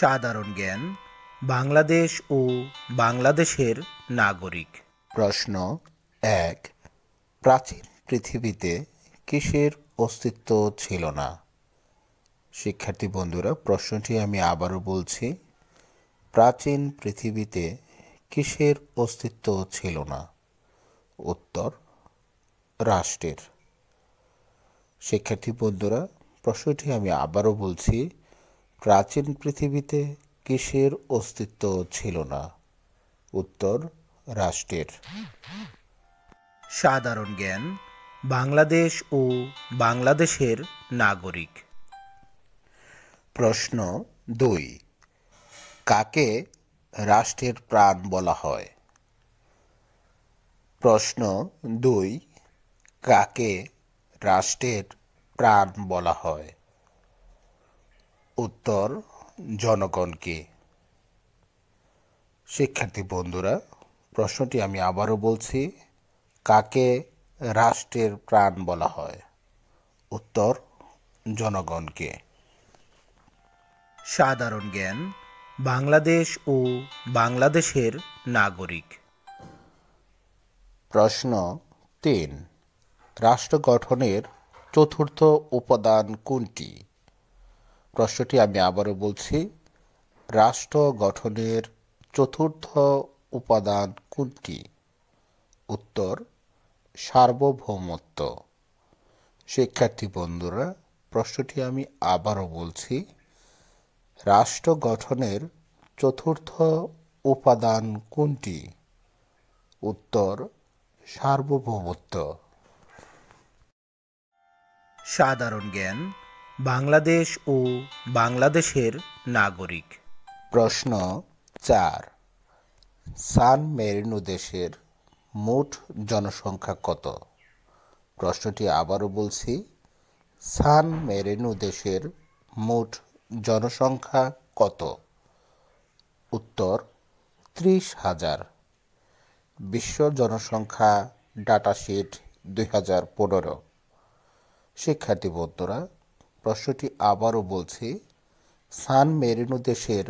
সাধারণ জ্ঞান বাংলাদেশ ও বাংলাদেশের নাগরিক। প্রশ্ন ১। প্রাচীন পৃথিবীতে কিসের অস্তিত্ব ছিল না? শিক্ষার্থী বন্ধুরা, প্রশ্নটি আমি আবারও বলছি। প্রাচীন পৃথিবীতে কিসের অস্তিত্ব ছিল না? উত্তর, রাষ্ট্রের। শিক্ষার্থী বন্ধুরা, প্রশ্নটি আমি আবারও বলছি। প্রাচীন পৃথিবীতে কিসের অস্তিত্ব ছিল না? উত্তর, রাষ্ট্রের। সাধারণ জ্ঞান বাংলাদেশ ও বাংলাদেশের নাগরিক। প্রশ্ন ২। কাকে রাষ্ট্রের প্রাণ বলা হয়? প্রশ্ন ২। কাকে রাষ্ট্রের প্রাণ বলা হয়? উত্তর, জনগণকে। শিক্ষার্থী বন্ধুরা, প্রশ্নটি আমি আবারও বলছি। কাকে রাষ্ট্রের প্রাণ বলা হয়? উত্তর, জনগণকে। সাধারণ জ্ঞান বাংলাদেশ ও বাংলাদেশের নাগরিক। প্রশ্ন ৩। রাষ্ট্র গঠনের চতুর্থ উপাদান কোনটি? প্রশ্নটি আমি আবারও বলছি। রাষ্ট্র গঠনের চতুর্থ উপাদান কোনটি? উত্তর, সার্বভৌমত্ব। শিক্ষার্থী বন্ধুরা, প্রশ্নটি আমি আবারও বলছি। রাষ্ট্র গঠনের চতুর্থ উপাদান কোনটি? উত্তর, সার্বভৌমত্ব। সাধারণ জ্ঞান বাংলাদেশ ও বাংলাদেশের নাগরিক। প্রশ্ন ৪। সান মেরিনো দেশের মোট জনসংখ্যা কত? প্রশ্নটি আবারও বলছি। সান মেরিনো দেশের মোট জনসংখ্যা কত? উত্তর, ৩০,০০০। বিশ্ব জনসংখ্যা ডাটাশিট ২০১৫। শিক্ষার্থী বন্ধুরা, প্রশ্নটি আবারও বলছি। সান মেরিনো দেশের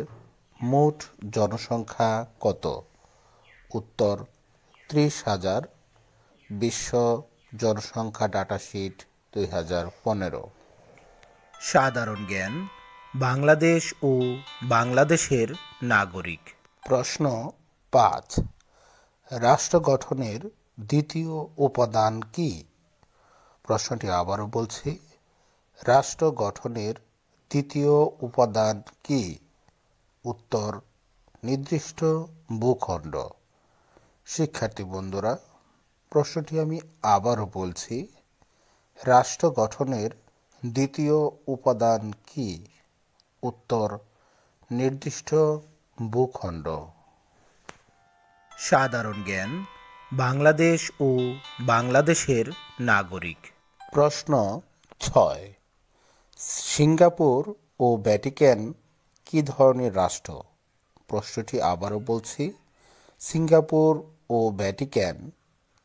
মোট জনসংখ্যা কত? উত্তর, ৩০,০০০। বিশ্ব জনসংখ্যা ডাটাশিট ২০১৫। সাধারণ জ্ঞান বাংলাদেশ ও বাংলাদেশের নাগরিক। প্রশ্ন ৫। রাষ্ট্র গঠনের দ্বিতীয় উপাদান কি? প্রশ্নটি আবারও বলছি। রাষ্ট্র গঠনের দ্বিতীয় উপাদান কি? উত্তর, নির্দিষ্ট ভূখণ্ড। শিক্ষার্থী বন্ধুরা, প্রশ্নটি আমি আবারও বলছি। রাষ্ট্র গঠনের দ্বিতীয় উপাদান কি? উত্তর, নির্দিষ্ট ভূখণ্ড। সাধারণ জ্ঞান বাংলাদেশ ও বাংলাদেশের নাগরিক। প্রশ্ন ৬। সিঙ্গাপুর ও ভ্যাটিকান কি ধরনের রাষ্ট্র? প্রশ্নটি আবারও বলছি। সিঙ্গাপুর ও ভ্যাটিকান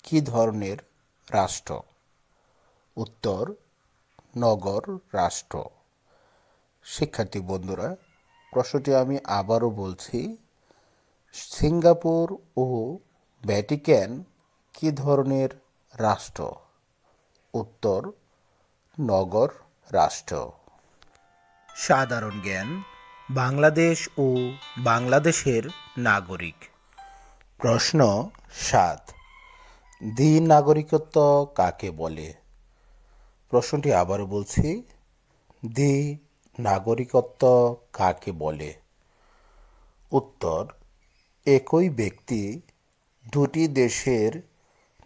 কি ধরনের রাষ্ট্র? উত্তর, নগর রাষ্ট্র। শিক্ষার্থী বন্ধুরা, প্রশ্নটি আমি আবারও বলছি। সিঙ্গাপুর ও ভ্যাটিকান কি ধরনের রাষ্ট্র? উত্তর, নগর রাষ্ট্র। সাধারণ জ্ঞান বাংলাদেশ ও বাংলাদেশের নাগরিক। প্রশ্ন ৭। দ্বি-নাগরিকত্ব কাকে বলে? প্রশ্নটি আবারও বলছি। দ্বি-নাগরিকত্ব কাকে বলে? উত্তর, একই ব্যক্তি দুটি দেশের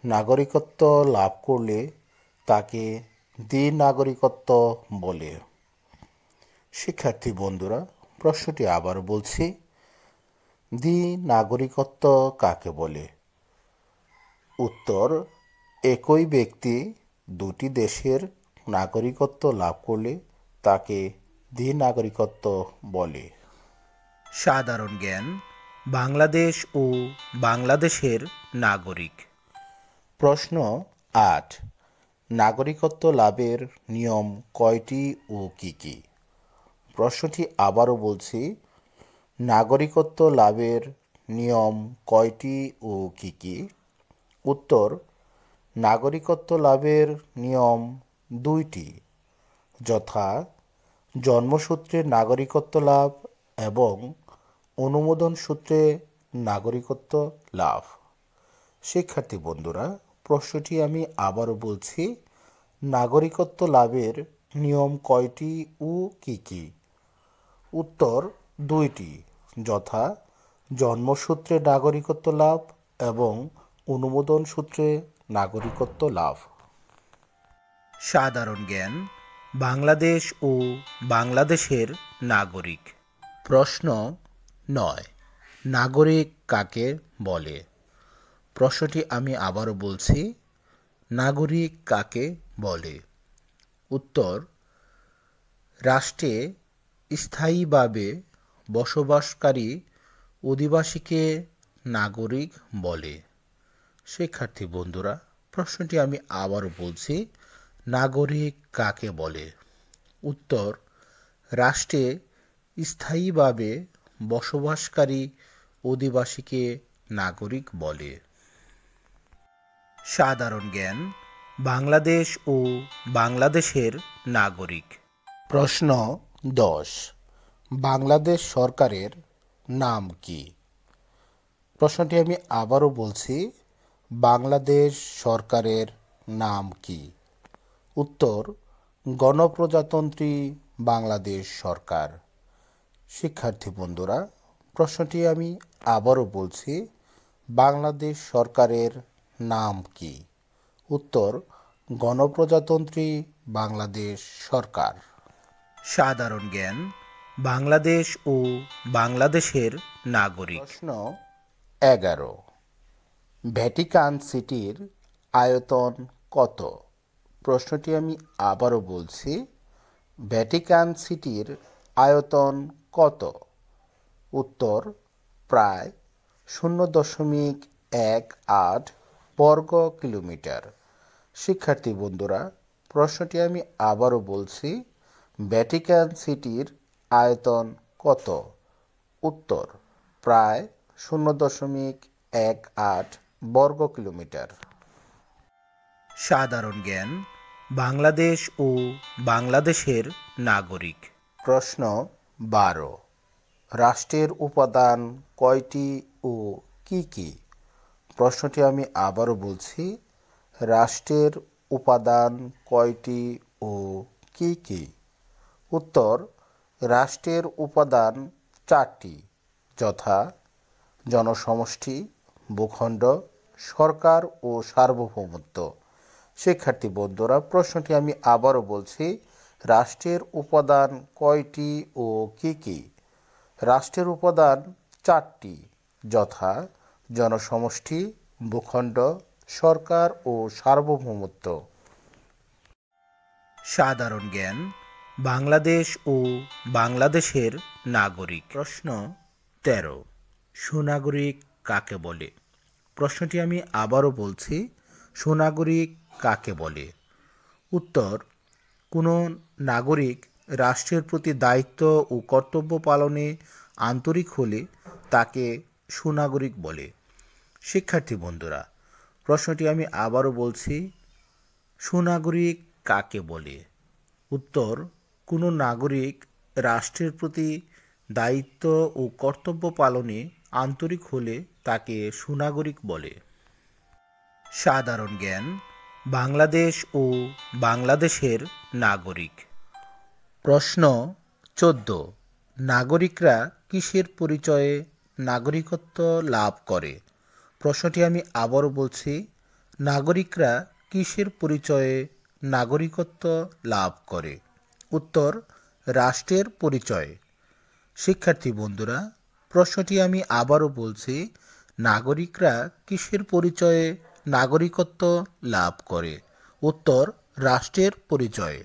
নাগরিকত্ব লাভ করলে তাকে দ্বি-নাগরিকত্ব বলে। শিক্ষার্থী বন্ধুরা, প্রশ্নটি আবার বলছি। দ্বি-নাগরিকত্ব কাকে বলে? উত্তর, একই ব্যক্তি দুটি দেশের নাগরিকত্ব লাভ করলে তাকে দ্বি-নাগরিকত্ব বলে। সাধারণ জ্ঞান বাংলাদেশ ও বাংলাদেশের নাগরিক। প্রশ্ন ৮। নাগরিকত্ব লাভের নিয়ম কয়টি ও কি কি? প্রশ্নটি আবারও বলছি। নাগরিকত্ব লাভের নিয়ম কয়টি ও কী কী? উত্তর, নাগরিকত্ব লাভের নিয়ম 2টি, যথা জন্মসূত্রে নাগরিকত্ব লাভ এবং অনুমোদন সূত্রে নাগরিকত্ব লাভ। শিক্ষার্থী বন্ধুরা, প্রশ্নটি আমি আবারও বলছি, নাগরিকত্ব লাভের নিয়ম কয়টি ও কী কী? উত্তর, 2টি, যথা জন্মসূত্রে নাগরিকত্ব লাভ এবং অনুমোদন সূত্রে নাগরিকত্ব লাভ। সাধারণ জ্ঞান, বাংলাদেশ ও বাংলাদেশের নাগরিক। প্রশ্ন 9, নাগরিক কাকে বলে? প্রশ্নটি আমি আবারও বলছি, নাগরিক কাকে বলে? উত্তর, রাষ্ট্রে স্থায়ীভাবে বসবাসকারী অধিবাসীকে নাগরিক বলে। শিক্ষার্থী বন্ধুরা, প্রশ্নটি আমি আবারও বলছি, নাগরিক কাকে বলে? উত্তর, রাষ্ট্রে স্থায়ীভাবে বসবাসকারী অধিবাসীকে নাগরিক বলে। সাধারণ জ্ঞান, বাংলাদেশ ও বাংলাদেশের নাগরিক। প্রশ্ন 10, বাংলাদেশ সরকারের নাম কি? প্রশ্নটি আমি আবারও বলছি, বাংলাদেশ সরকারের নাম কি? উত্তর, গণপ্রজাতন্ত্রী বাংলাদেশ সরকার। শিক্ষার্থী বন্ধুরা, প্রশ্নটি আমি আবারও বলছি, বাংলাদেশ সরকারের নাম কি? উত্তর, গণপ্রজাতন্ত্রী বাংলাদেশ সরকার। সাধারণ জ্ঞান, বাংলাদেশ ও বাংলাদেশের নাগরিক। প্রশ্ন 11, ভ্যাটিকান সিটির আয়তন কত? প্রশ্নটি আমি আবারও বলছি, ভ্যাটিকান সিটির আয়তন কত? উত্তর, প্রায় 0.18 বর্গ কিলোমিটার। শিক্ষার্থী বন্ধুরা, প্রশ্নটি আমি আবারও বলছি, ভ্যাটিকান সিটির আয়তন কত? উত্তর, প্রায় 0.18 বর্গ কিলোমিটার। সাধারণ জ্ঞান, বাংলাদেশ ও বাংলাদেশের নাগরিক। প্রশ্ন 12, রাষ্ট্রের উপাদান কয়টি ও কি কি? প্রশ্নটি আমি আবারও বলছি, রাষ্ট্রের উপাদান কয়টি ও কি কি? উত্তর, রাষ্ট্রের উপাদান 4টি, যথা জনসমষ্টি, ভূখণ্ড, সরকার ও সার্বভৌমত্ব। শিক্ষার্থী বন্ধুরা, প্রশ্নটি আমি আবারও বলছি, রাষ্ট্রের উপাদান কয়টি ও কি কি? রাষ্ট্রের উপাদান 4টি, যথা জনসমষ্টি, ভূখণ্ড, সরকার ও সার্বভৌমত্ব। সাধারণ জ্ঞান, বাংলাদেশ ও বাংলাদেশের নাগরিক। প্রশ্ন 13, সুনাগরিক কাকে বলে? প্রশ্নটি আমি আবারও বলছি, সুনাগরিক কাকে বলে? উত্তর, কোনো নাগরিক রাষ্ট্রের প্রতি দায়িত্ব ও কর্তব্য পালনে আন্তরিক হলে তাকে সুনাগরিক বলে। শিক্ষার্থী বন্ধুরা, প্রশ্নটি আমি আবারও বলছি, সুনাগরিক কাকে বলে? উত্তর, কোনো নাগরিক রাষ্ট্রের প্রতি দায়িত্ব ও কর্তব্য পালনে আন্তরিক হলে তাকে সুনাগরিক বলে। সাধারণ জ্ঞান, বাংলাদেশ ও বাংলাদেশের নাগরিক। প্রশ্ন 14, নাগরিকরা কিসের পরিচয়ে নাগরিকত্ব লাভ করে? প্রশ্নটি আমি আবারও বলছি, নাগরিকরা কিসের পরিচয়ে নাগরিকত্ব লাভ করে? উত্তর, রাষ্ট্রের পরিচয়ে। শিক্ষার্থী বন্ধুরা, প্রশ্নটি আমি আবারও বলছি, নাগরিকরা কিসের পরিচয়ে নাগরিকত্ব লাভ করে? উত্তর, রাষ্ট্রের পরিচয়ে।